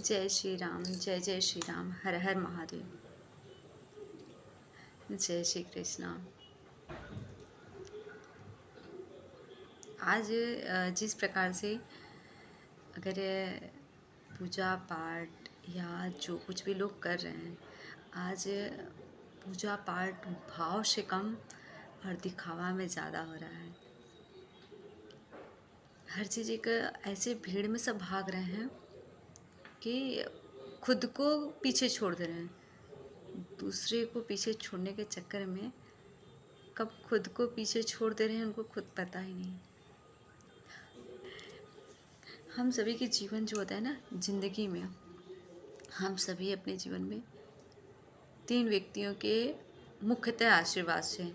जय श्री राम, जय जय श्री राम, हर हर महादेव। जय श्री कृष्णा। आज जिस प्रकार से अगर पूजा पाठ या जो कुछ भी लोग कर रहे हैं, आज पूजा पाठ भाव से कम और दिखावा में ज़्यादा हो रहा है। हर चीज़ एक ऐसे भीड़ में सब भाग रहे हैं कि खुद को पीछे छोड़ दे रहे हैं। दूसरे को पीछे छोड़ने के चक्कर में कब खुद को पीछे छोड़ दे रहे हैं उनको खुद पता ही नहीं। हम सभी के जीवन जो होता है ना, जिंदगी में हम सभी अपने जीवन में 3 व्यक्तियों के मुख्यतः आशीर्वाद से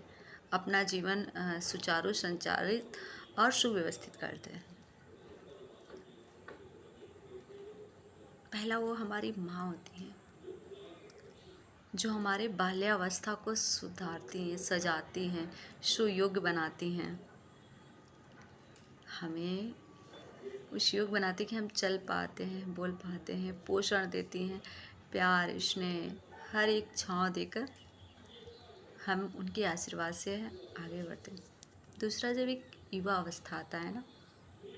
अपना जीवन सुचारू संचालित और सुव्यवस्थित करते हैं। पहला वो हमारी माँ होती है, जो हमारे बाल्यावस्था को सुधारती हैं, सजाती हैं, सुयोग्य बनाती हैं, हमें उस योग बनाती कि हम चल पाते हैं, बोल पाते हैं, पोषण देती हैं, प्यार स्नेह हर एक छाँव देकर हम उनके आशीर्वाद से आगे बढ़ते हैं। दूसरा, जब एक युवा अवस्था आता है ना,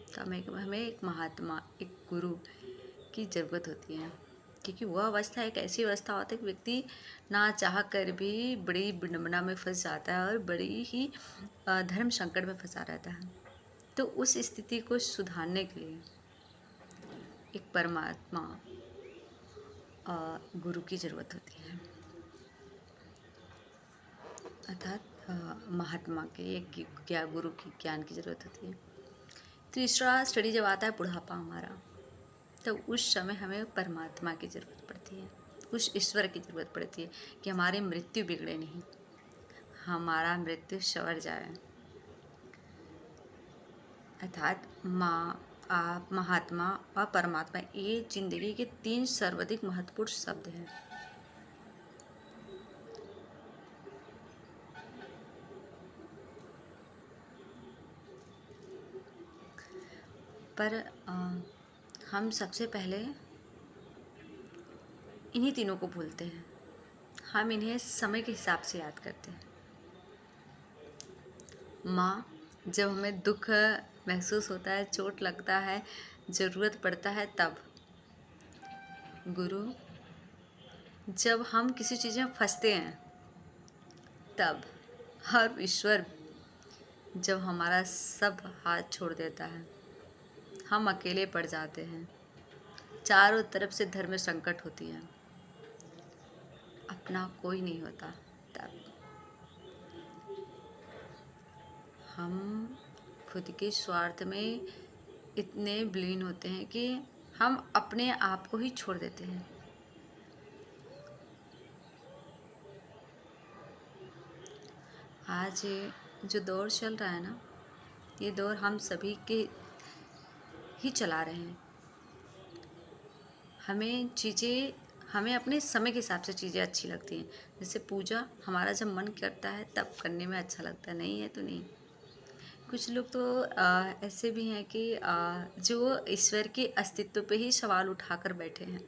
तो हमें एक महात्मा, एक गुरु की ज़रूरत होती है, क्योंकि वह अवस्था एक ऐसी अवस्था होती है कि व्यक्ति ना चाह कर भी बड़ी विडंबना में फंस जाता है और बड़ी ही धर्म संकट में फंसा रहता है। तो उस स्थिति को सुधारने के लिए एक परमात्मा गुरु की ज़रूरत होती है, अर्थात महात्मा के एक क्या गुरु की ज्ञान की ज़रूरत होती है। तीसरा स्टडी जब आता है बुढ़ापा हमारा, तो उस समय हमें परमात्मा की ज़रूरत पड़ती है, उस ईश्वर की ज़रूरत पड़ती है कि हमारी मृत्यु बिगड़े नहीं, हमारा मृत्यु सवर जाए। अर्थात माँ, आप, महात्मा और परमात्मा, ये जिंदगी के 3 सर्वाधिक महत्वपूर्ण शब्द हैं। पर हम सबसे पहले इन्हीं तीनों को भूलते हैं। हम इन्हें समय के हिसाब से याद करते हैं। माँ, जब हमें दुख महसूस होता है, चोट लगता है, ज़रूरत पड़ता है तब। गुरु, जब हम किसी चीज़ में फंसते हैं तब। और ईश्वर, जब हमारा सब हाथ छोड़ देता है, हम अकेले पड़ जाते हैं, चारों तरफ से धर्म संकट होती है, अपना कोई नहीं होता, तब हम खुद के स्वार्थ में इतने विलीन होते हैं कि हम अपने आप को ही छोड़ देते हैं। आज जो दौर चल रहा है ना, ये दौर हम सभी के ही चला रहे हैं। हमें अपने समय के हिसाब से चीज़ें अच्छी लगती हैं। जैसे पूजा, हमारा जब मन करता है तब करने में अच्छा लगता है, नहीं है तो नहीं। कुछ लोग तो ऐसे भी हैं कि जो ईश्वर के अस्तित्व पे ही सवाल उठाकर बैठे हैं।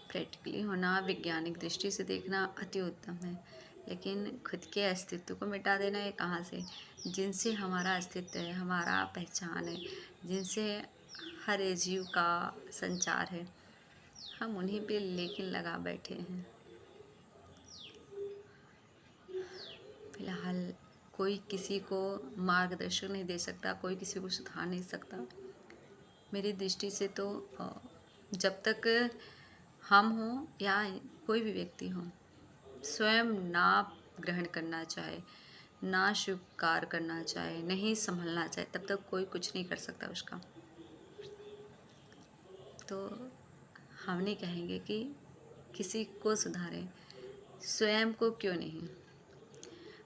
प्रैक्टिकली होना, वैज्ञानिक दृष्टि से देखना अति उत्तम है, लेकिन खुद के अस्तित्व को मिटा देना ये कहाँ से? जिनसे हमारा अस्तित्व है, हमारा पहचान है, जिनसे हर जीव का संचार है, हम उन्हीं पे लेकिन लगा बैठे हैं। फिलहाल कोई किसी को मार्गदर्शन नहीं दे सकता, कोई किसी को सुधार नहीं सकता। मेरी दृष्टि से तो जब तक हम हों या कोई भी व्यक्ति हो, स्वयं ना ग्रहण करना चाहे, ना स्वीकार करना चाहे, नहीं संभलना चाहे, तब तक कोई कुछ नहीं कर सकता उसका। तो हम नहीं कहेंगे कि किसी को सुधारें, स्वयं को क्यों नहीं।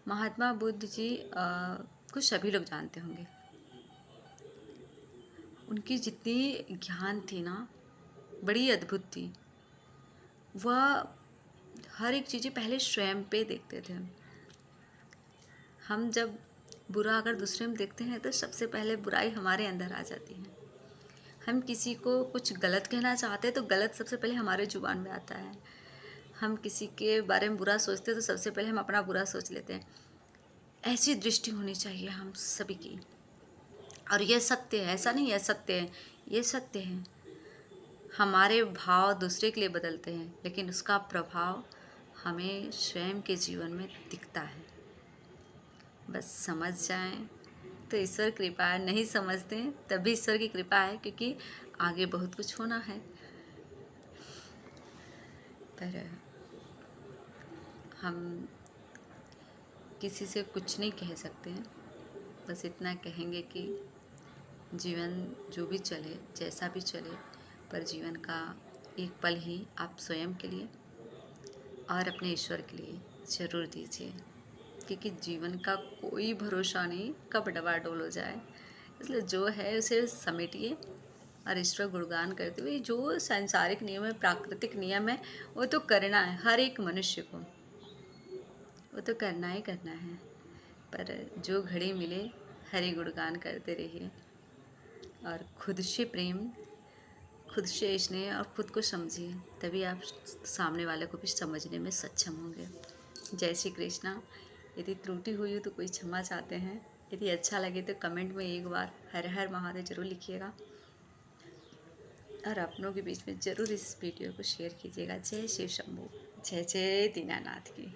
महात्मा बुद्ध जी को सभी लोग जानते होंगे। उनकी जितनी ज्ञान थी ना, बड़ी अद्भुत थी। वह हर एक चीज़ें पहले स्वयं पे देखते थे। हम जब बुरा अगर दूसरे में देखते हैं तो सबसे पहले बुराई हमारे अंदर आ जाती है। हम किसी को कुछ गलत कहना चाहते हैं तो गलत सबसे पहले हमारे जुबान में आता है। हम किसी के बारे में बुरा सोचते हैं तो सबसे पहले हम अपना बुरा सोच लेते हैं। ऐसी दृष्टि होनी चाहिए हम सभी की। और ये सत्य है, ऐसा नहीं है सत्य है, ये सत्य है। हमारे भाव दूसरे के लिए बदलते हैं, लेकिन उसका प्रभाव हमें स्वयं के जीवन में दिखता है। बस समझ जाएं तो ईश्वर कृपा है, नहीं समझते हैं तब भी ईश्वर की कृपा है, क्योंकि आगे बहुत कुछ होना है। पर हम किसी से कुछ नहीं कह सकते हैं, बस इतना कहेंगे कि जीवन जो भी चले, जैसा भी चले, पर जीवन का एक पल ही आप स्वयं के लिए और अपने ईश्वर के लिए ज़रूर दीजिए, क्योंकि जीवन का कोई भरोसा नहीं कब डवाडोल हो जाए। इसलिए जो है उसे समेटिए और ईश्वर गुणगान करते हुए जो सांसारिक नियम है, प्राकृतिक नियम है, वो तो करना है हर एक मनुष्य को, वो तो करना ही करना है। पर जो घड़ी मिले हरि गुणगान करते रहिए और खुद से प्रेम, खुद से स्नेह और खुद को समझिए, तभी आप सामने वाले को भी समझने में सक्षम होंगे। जय श्री कृष्णा। यदि त्रुटि हुई हो तो कोई क्षमा चाहते हैं। यदि अच्छा लगे तो कमेंट में एक बार हर हर महादेव जरूर लिखिएगा और अपनों के बीच में ज़रूर इस वीडियो को शेयर कीजिएगा। जय शिव शंभू, जय जय दीनानाथ की।